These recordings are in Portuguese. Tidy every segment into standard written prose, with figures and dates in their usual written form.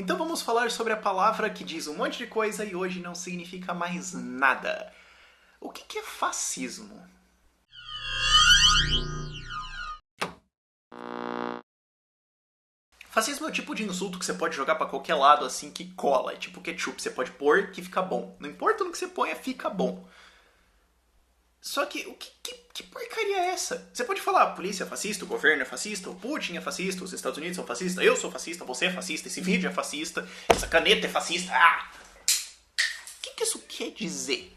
Então vamos falar sobre a palavra que diz um monte de coisa e hoje não significa mais nada. O que é fascismo? Fascismo é o tipo de insulto que você pode jogar pra qualquer lado assim que cola. É tipo ketchup, você pode pôr que fica bom. Não importa no que você põe, fica bom. Só que, que porcaria é essa? Você pode falar, a polícia é fascista, o governo é fascista, o Putin é fascista, os Estados Unidos são fascistas, eu sou fascista, você é fascista, esse vídeo é fascista, essa caneta é fascista. Ah! O que isso quer dizer?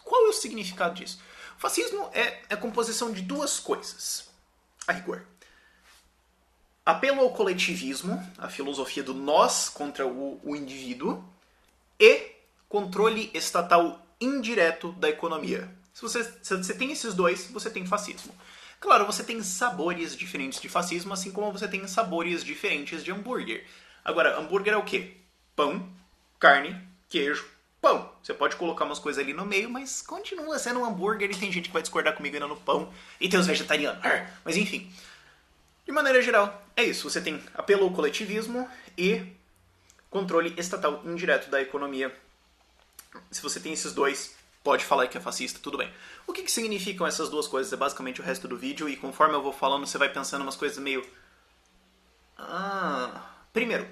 Qual é o significado disso? O fascismo é a composição de duas coisas, a rigor. Apelo ao coletivismo, a filosofia do nós contra o indivíduo, e controle estatal indireto da economia. Se você tem esses dois, você tem fascismo. Claro, você tem sabores diferentes de fascismo, assim como você tem sabores diferentes de hambúrguer. Agora, hambúrguer é o quê? Pão, carne, queijo, pão. Você pode colocar umas coisas ali no meio, mas continua sendo um hambúrguer e tem gente que vai discordar comigo ainda no pão. E tem os vegetarianos. Mas enfim. De maneira geral, é isso. Você tem apelo ao coletivismo e controle estatal indireto da economia. Se você tem esses dois, pode falar que é fascista, tudo bem. O que significam essas duas coisas? É basicamente o resto do vídeo e conforme eu vou falando, você vai pensando umas coisas meio... Primeiro,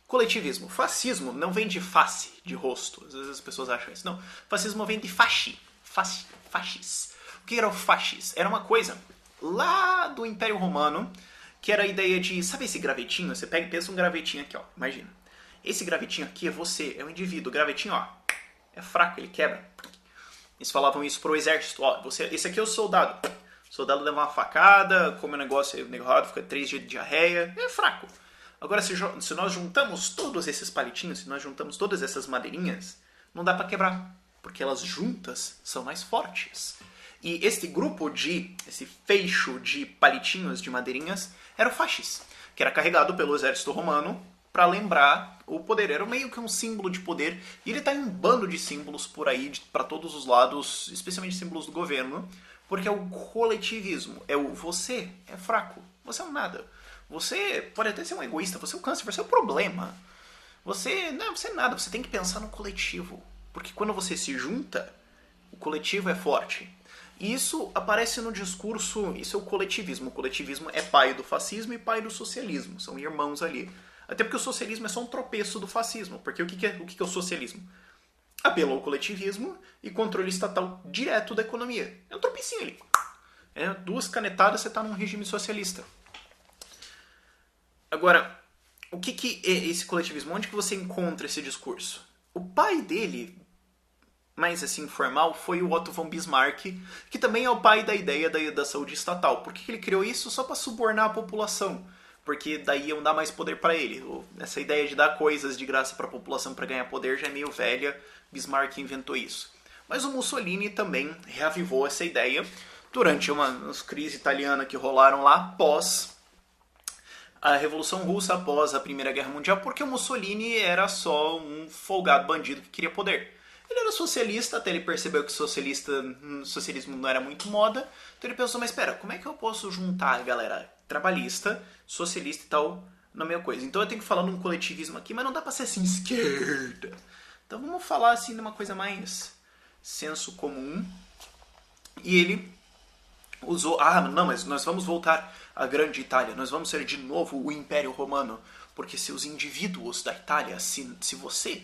coletivismo. Fascismo não vem de face, de rosto. Às vezes as pessoas acham isso. Não. Fascismo vem de fasci. Fascis. O que era o fascis? Era uma coisa lá do Império Romano, que era a ideia de... Sabe esse gravetinho? Você pega e pensa um gravetinho aqui, ó. Imagina. Esse gravetinho aqui é você, é o indivíduo. O gravetinho, ó, é fraco, ele quebra. Eles falavam isso pro exército. Ó, esse aqui é o soldado. O soldado leva uma facada, come um negócio errado, fica 3 dias de diarreia. É fraco. Agora, se nós juntamos todos esses palitinhos, se nós juntamos todas essas madeirinhas, não dá pra quebrar. Porque elas juntas são mais fortes. E esse feixo de palitinhos, de madeirinhas, era o fascis, que era carregado pelo exército romano para lembrar o poder. Era meio que um símbolo de poder. E ele tá em um bando de símbolos por aí, para todos os lados, especialmente símbolos do governo, porque é o coletivismo. É o você é fraco, você é um nada. Você pode até ser um egoísta, você é um câncer, você é um problema. Você é nada, você tem que pensar no coletivo. Porque quando você se junta, o coletivo é forte. E isso aparece no discurso, isso é o coletivismo. O coletivismo é pai do fascismo e pai do socialismo. São irmãos ali. Até porque o socialismo é só um tropeço do fascismo. Porque o que é o socialismo? Apelo ao coletivismo e controle estatal direto da economia. É um tropecinho ali. É 2 canetadas, você está num regime socialista. Agora, o que é esse coletivismo? Onde que você encontra esse discurso? O pai dele, mais assim formal, foi o Otto von Bismarck, que também é o pai da ideia da saúde estatal. Por que ele criou isso? Só para subornar a população. Porque daí iam dar mais poder para ele. Essa ideia de dar coisas de graça para a população para ganhar poder já é meio velha. Bismarck inventou isso. Mas o Mussolini também reavivou essa ideia durante umas crises italianas que rolaram lá após a Revolução Russa, após a Primeira Guerra Mundial, porque o Mussolini era só um folgado bandido que queria poder. Ele era socialista, até ele percebeu que socialismo não era muito moda, então ele pensou, mas espera, como é que eu posso juntar a galera trabalhista, socialista e tal na mesma coisa? Então eu tenho que falar num coletivismo aqui, mas não dá pra ser assim, esquerda. Então vamos falar assim de uma coisa mais senso comum. E ele usou, não, mas nós vamos voltar à grande Itália, nós vamos ser de novo o Império Romano, porque se os indivíduos da Itália, se você,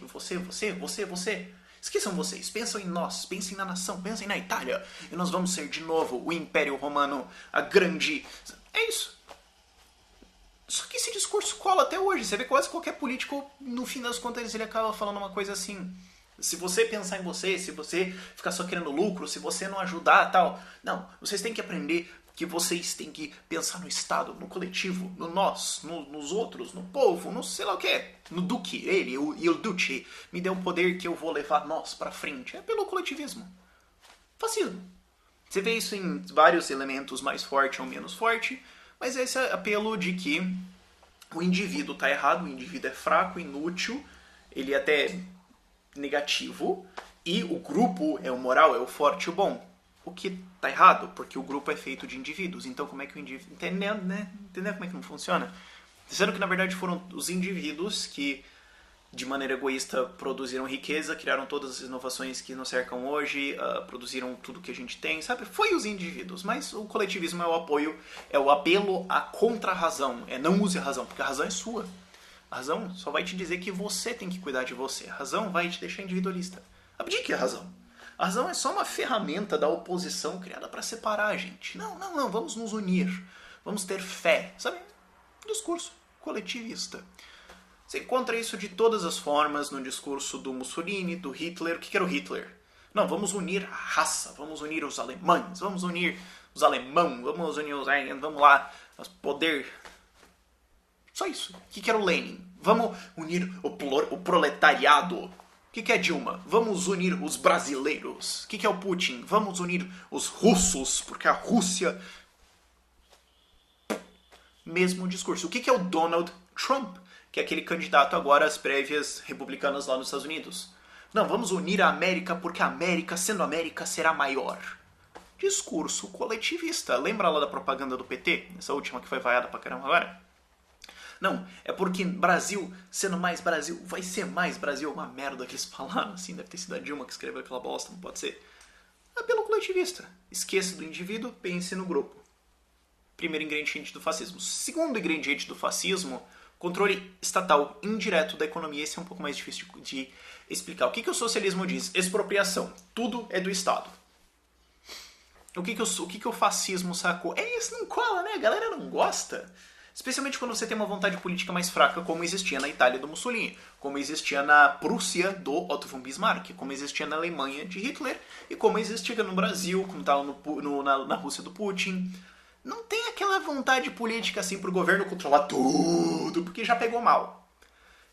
esqueçam vocês, pensam em nós, pensem na nação, pensem na Itália, e nós vamos ser de novo o Império Romano, a grande... É isso. Só que esse discurso cola até hoje. Você vê quase qualquer político, no fim das contas, ele acaba falando uma coisa assim. Se você pensar em você, se você ficar só querendo lucro, se você não ajudar tal... Não, vocês têm que aprender que vocês têm que pensar no Estado, no coletivo, no nós, nos outros, no povo, no sei lá o que. No Duque, ele, o Duce, me deu um poder que eu vou levar nós pra frente. É pelo coletivismo. Fascismo. Você vê isso em vários elementos, mais forte ou menos forte, mas esse é apelo de que o indivíduo está errado, o indivíduo é fraco, inútil, ele é até negativo, e o grupo é o moral, é o forte e o bom. O que está errado, porque o grupo é feito de indivíduos. Então como é que o indivíduo... Entendeu, né? Entendeu como é que não funciona? Dizendo que, na verdade, foram os indivíduos que, de maneira egoísta, produziram riqueza, criaram todas as inovações que nos cercam hoje, produziram tudo que a gente tem, sabe? Foi os indivíduos, mas o coletivismo é o apoio, é o apelo à contra-razão, é não use a razão, porque a razão é sua. A razão só vai te dizer que você tem que cuidar de você. A razão vai te deixar individualista. Abdique a razão. A razão é só uma ferramenta da oposição criada para separar a gente. Não, vamos nos unir. Vamos ter fé. Sabe? Discurso coletivista. Você encontra isso de todas as formas no discurso do Mussolini, do Hitler. O que era o Hitler? Não, vamos unir a raça, vamos unir os alemães, vamos unir os alemãos, vamos unir os... Vamos lá, poder... Só isso. O que era o Lenin? Vamos unir o proletariado. O que é Dilma? Vamos unir os brasileiros. O que é o Putin? Vamos unir os russos, porque a Rússia... Mesmo discurso. O que é o Donald Trump? Que é aquele candidato agora às prévias republicanas lá nos Estados Unidos. Não, vamos unir a América porque a América, sendo América, será maior. Discurso coletivista. Lembra lá da propaganda do PT? Essa última que foi vaiada pra caramba agora? Não, é porque Brasil, sendo mais Brasil, vai ser mais Brasil. Uma merda que eles falaram, assim, deve ter sido a Dilma que escreveu aquela bosta, não pode ser. Apelo coletivista. Esqueça do indivíduo, pense no grupo. Primeiro ingrediente do fascismo. Segundo ingrediente do fascismo, controle estatal indireto da economia. Esse é um pouco mais difícil de explicar. O que o socialismo diz? Expropriação. Tudo é do Estado. O que o fascismo sacou? Isso não cola, né? A galera não gosta. Especialmente quando você tem uma vontade política mais fraca, como existia na Itália do Mussolini, como existia na Prússia do Otto von Bismarck, como existia na Alemanha de Hitler, e como existia no Brasil, como estava na Rússia do Putin. Não tem aquela vontade política assim pro governo controlar tudo, porque já pegou mal.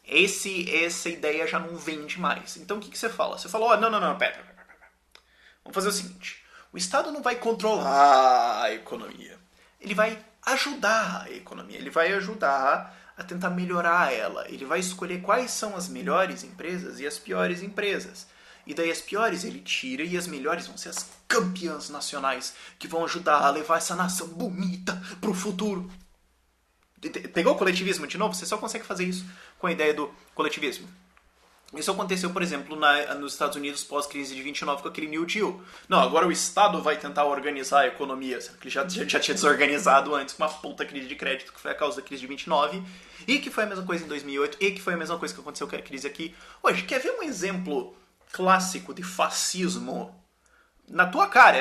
Essa ideia já não vende mais. Então o que você fala? Você fala, não, pera. Vamos fazer o seguinte. O Estado não vai controlar a economia. Ele vai ajudar a economia. Ele vai ajudar a tentar melhorar ela. Ele vai escolher quais são as melhores empresas e as piores empresas. E daí as piores ele tira e as melhores vão ser as campeãs nacionais que vão ajudar a levar essa nação bonita pro futuro. Pegou o coletivismo de novo? Você só consegue fazer isso com a ideia do coletivismo. Isso aconteceu, por exemplo, nos Estados Unidos pós-crise de 29 com aquele New Deal. Não, agora o Estado vai tentar organizar a economia. Sendo que ele já tinha desorganizado antes com uma puta crise de crédito, que foi a causa da crise de 29. E que foi a mesma coisa em 2008. E que foi a mesma coisa que aconteceu com a crise aqui. Hoje, quer ver um exemplo clássico de fascismo? Na tua cara,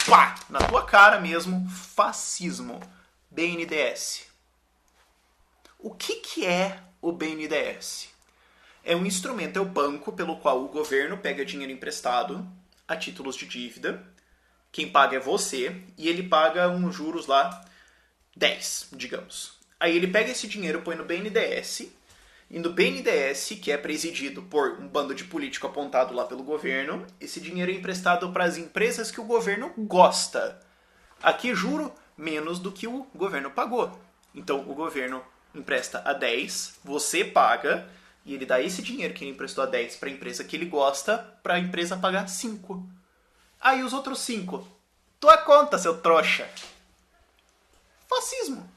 pá, na tua cara mesmo, fascismo. BNDES. O que é o BNDES? É um instrumento, é o banco pelo qual o governo pega dinheiro emprestado a títulos de dívida. Quem paga é você, e ele paga uns juros lá, 10, digamos. Aí ele pega esse dinheiro, põe no BNDES, e no BNDES, que é presidido por um bando de político apontado lá pelo governo, esse dinheiro é emprestado para as empresas que o governo gosta. Aqui juro menos do que o governo pagou. Então o governo empresta a 10, você paga, e ele dá esse dinheiro que ele emprestou a 10 para a empresa que ele gosta, para a empresa pagar 5. Aí os outros 5, tua conta, seu trouxa. Fascismo.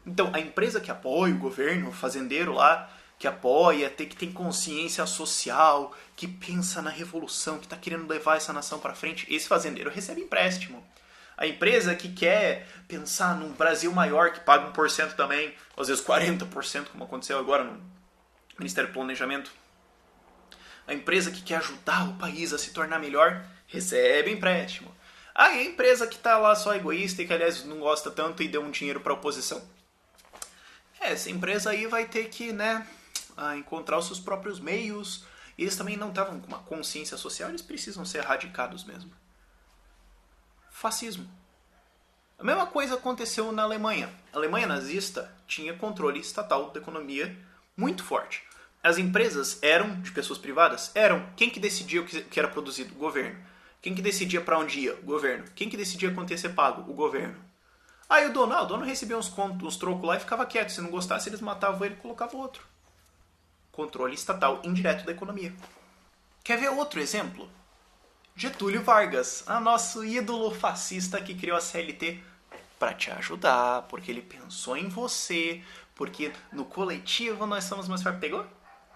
Então a empresa que apoia o governo, o fazendeiro lá, que apoia, que tem consciência social, que pensa na revolução, que está querendo levar essa nação para frente, esse fazendeiro recebe empréstimo. A empresa que quer pensar num Brasil maior, que paga 1% também, às vezes 40%, como aconteceu agora no Ministério do Planejamento. A empresa que quer ajudar o país a se tornar melhor, recebe empréstimo. Aí a empresa que está lá só egoísta e que, aliás, não gosta tanto e deu um dinheiro para a oposição. Essa empresa aí vai ter que, encontrar os seus próprios meios. E eles também não estavam com uma consciência social, eles precisam ser erradicados mesmo. Fascismo. A mesma coisa aconteceu na Alemanha. A Alemanha nazista tinha controle estatal da economia muito forte. As empresas eram de pessoas privadas? Eram. Quem que decidia o que era produzido? O governo. Quem que decidia para onde ia? O governo. Quem que decidia quanto ia ser pago? O governo. Aí o dono recebia uns trocos lá e ficava quieto. Se não gostasse, eles matavam ele e colocavam outro. Controle estatal indireto da economia. Quer ver outro exemplo? Getúlio Vargas, nosso ídolo fascista que criou a CLT para te ajudar, porque ele pensou em você, Porque no coletivo nós somos mais fortes. Pegou?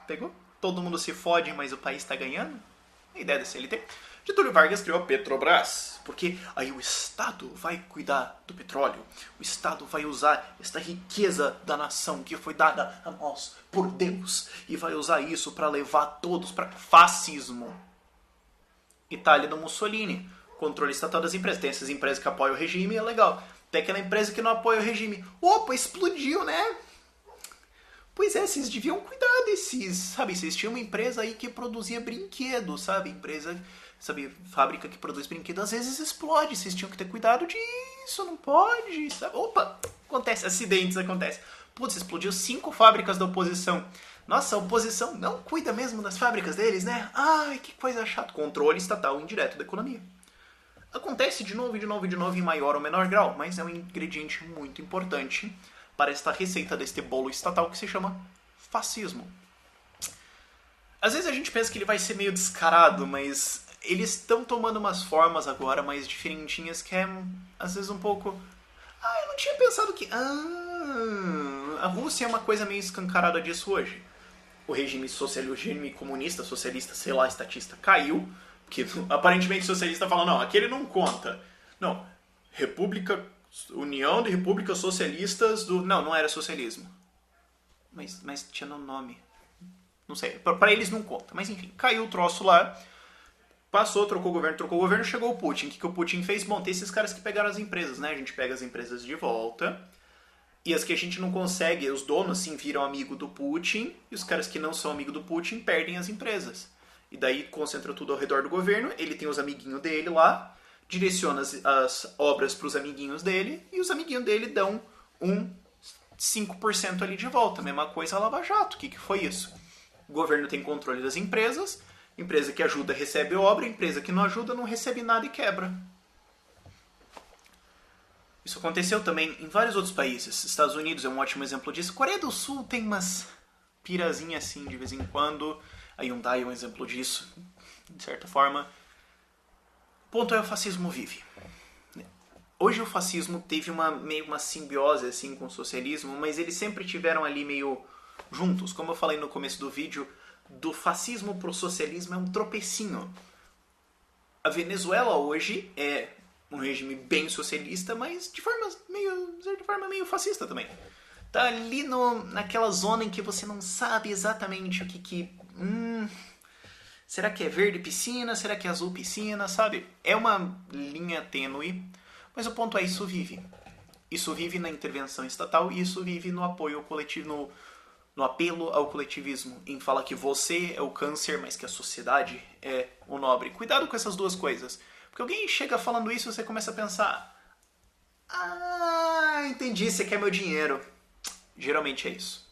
Pegou? Todo mundo se fode, mas o país está ganhando? A ideia da CLT. Getúlio Vargas criou a Petrobras, porque aí o Estado vai cuidar do petróleo, o Estado vai usar esta riqueza da nação que foi dada a nós por Deus e vai usar isso para levar todos para fascismo. Itália do Mussolini, controle estatal das empresas. Tem essas empresas que apoiam o regime, é legal. Tem aquela empresa que não apoia o regime. Opa, explodiu, né? Pois é, vocês deviam cuidar desses, sabe? Vocês tinham uma empresa aí que produzia brinquedos, sabe? Empresa, sabe, fábrica que produz brinquedos, às vezes explode. Vocês tinham que ter cuidado disso, não pode, sabe? Opa, acontece, acidentes acontecem. Putz, explodiu 5 fábricas da oposição. Nossa, a oposição não cuida mesmo das fábricas deles, né? Ai, que coisa chata. Controle estatal indireto da economia. Acontece de novo, em maior ou menor grau, mas é um ingrediente muito importante para esta receita deste bolo estatal que se chama fascismo. Às vezes a gente pensa que ele vai ser meio descarado, mas eles estão tomando umas formas agora mais diferentinhas que é, às vezes, um pouco... Ah, eu não tinha pensado que... a Rússia é uma coisa meio escancarada disso hoje. O regime socialista, o regime comunista, socialista, sei lá, estatista, caiu, porque aparentemente socialista fala, não, aquele não conta. Não, União de Repúblicas Socialistas do... Não era socialismo. Mas tinha no nome. Não sei, pra eles não conta. Mas enfim, caiu o troço lá. Passou, trocou o governo, chegou o Putin. O que o Putin fez? Bom, tem esses caras que pegaram as empresas, né? A gente pega as empresas de volta. E as que a gente não consegue, os donos, assim, viram amigo do Putin. E os caras que não são amigo do Putin perdem as empresas. E daí concentra tudo ao redor do governo. Ele tem os amiguinhos dele lá. Direciona as obras para os amiguinhos dele, e os amiguinhos dele dão 5% ali de volta. Mesma coisa a Lava Jato. O que foi isso? O governo tem controle das empresas, empresa que ajuda recebe obra, empresa que não ajuda não recebe nada e quebra. Isso aconteceu também em vários outros países. Estados Unidos é um ótimo exemplo disso. Coreia do Sul tem umas pirazinhas assim de vez em quando. A Hyundai é um exemplo disso, de certa forma. O ponto é, o fascismo vive. Hoje o fascismo teve meio uma simbiose assim, com o socialismo, mas eles sempre tiveram ali meio juntos. Como eu falei no começo do vídeo, do fascismo pro socialismo é um tropecinho. A Venezuela hoje é um regime bem socialista, mas de forma meio fascista também. Tá ali naquela zona em que você não sabe exatamente o que será que é verde piscina? Será que é azul piscina? Sabe? É uma linha tênue, mas o ponto é, isso vive. Isso vive na intervenção estatal e isso vive no apoio ao coletivo, no apelo ao coletivismo, em falar que você é o câncer, mas que a sociedade é o nobre. Cuidado com essas duas coisas. Porque alguém chega falando isso e você começa a pensar, entendi, você quer meu dinheiro. Geralmente é isso.